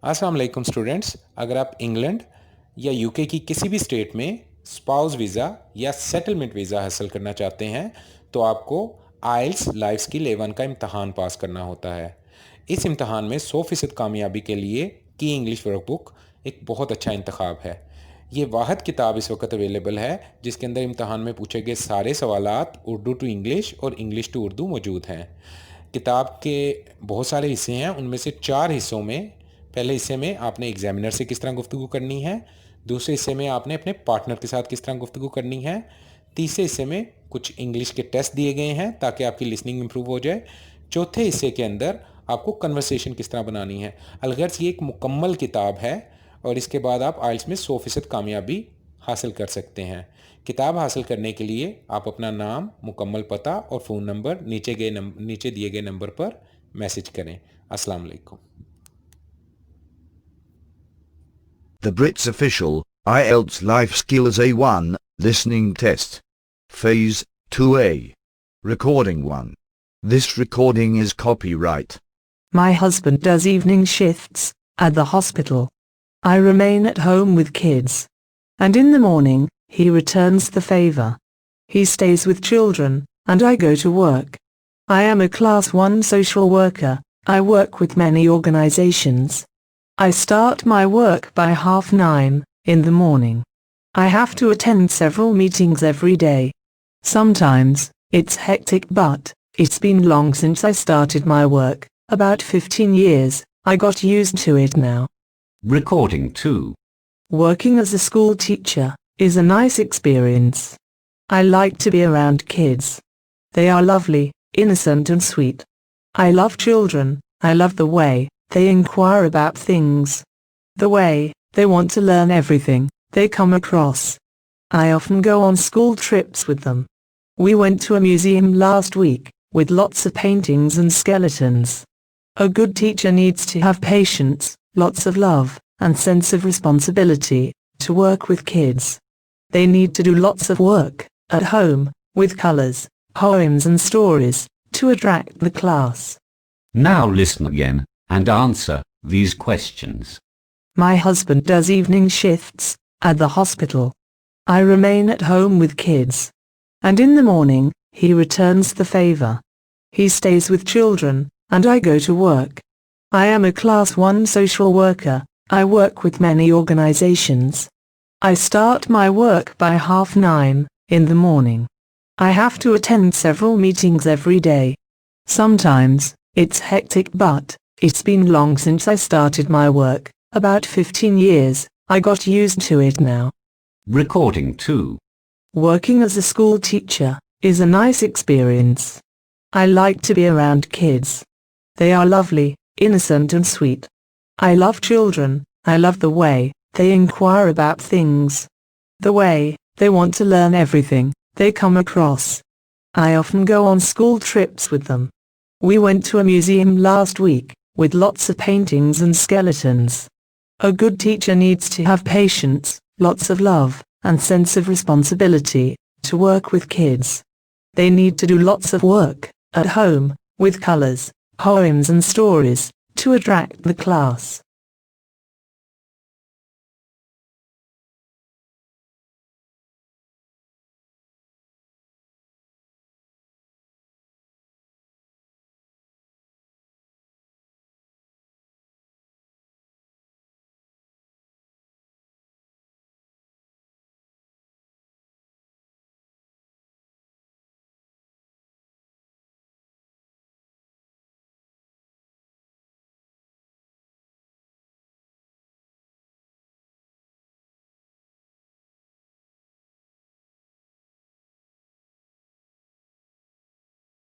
अस्सलाम वालेकुम स्टूडेंट्स। अगर आप इंग्लैंड या यूके की किसी भी स्टेट में स्पाउस वीज़ा या सेटलमेंट वीज़ा हासिल करना चाहते हैं तो आपको आइल्स लाइफ स्किल A1 का इम्तहान पास करना होता है। इस इम्तहान में 100% कामयाबी के लिए की इंग्लिश वर्कबुक एक बहुत अच्छा इंतखाब है। ये वाहिद किताब इस वक्त अवेलेबल है जिसके अंदर इम्तहान में पूछे गए सारे सवालात उर्दू टू इंग्लिश और इंग्लिश टू उर्दू मौजूद हैं। किताब के बहुत सारे हिस्से हैं, उनमें से 4 हिस्सों में पहले हिस्से में आपने एग्जामिनर से किस तरह गुफ्तगू करनी है, दूसरे हिस्से में आपने अपने पार्टनर के साथ किस तरह गुफ्तगू करनी है, तीसरे हिस्से में कुछ इंग्लिश के टेस्ट दिए गए हैं ताकि आपकी लिसनिंग इंप्रूव हो जाए, चौथे हिस्से के अंदर आपको कन्वर्सेशन किस तरह बनानी है। अलगर्ज ये एक मुकम्मल किताब है और इसके बाद आप आइल्स में 100% कामयाबी हासिल कर सकते हैं। किताब हासिल करने के लिए आप अपना नाम, मुकम्मल पता और फ़ोन नंबर नीचे दिए गए नंबर पर मैसेज करें। अस्सलाम वालेकुम। The Brits official IELTS Life Skills A1 Listening Test. Phase 2A. Recording 1. This recording is copyright. My husband does evening shifts at the hospital. I remain at home with kids. And in the morning, he returns the favor. He stays with children, and I go to work. I am a Class 1 social worker. I work with many organizations. I start my work by 9:30 in the morning. I have to attend several meetings every day. Sometimes, it's hectic but, it's been long since I started my work, about 15 years, I got used to it now. Recording 2. Working as a school teacher is a nice experience. I like to be around kids. They are lovely, innocent and sweet. I love children. I love the way they inquire about things. The way they want to learn everything they come across. I often go on school trips with them. We went to a museum last week with lots of paintings and skeletons. A good teacher needs to have patience, lots of love, and sense of responsibility to work with kids. They need to do lots of work at home with colors, poems and stories to attract the class. Now listen again and answer these questions. My husband does evening shifts at the hospital. I remain at home with kids. And in the morning, he returns the favor. He stays with children, and I go to work. I am a Class 1 social worker. I work with many organizations. I start my work by 9:30 in the morning. I have to attend several meetings every day. Sometimes, it's hectic but, it's been long since I started my work, about 15 years, I got used to it now. Recording 2. Working as a school teacher is a nice experience. I like to be around kids. They are lovely, innocent and sweet. I love children. I love the way they inquire about things. The way they want to learn everything they come across. I often go on school trips with them. We went to a museum last week with lots of paintings and skeletons. A good teacher needs to have patience, lots of love, and sense of responsibility to work with kids. They need to do lots of work at home with colors, poems and stories to attract the class.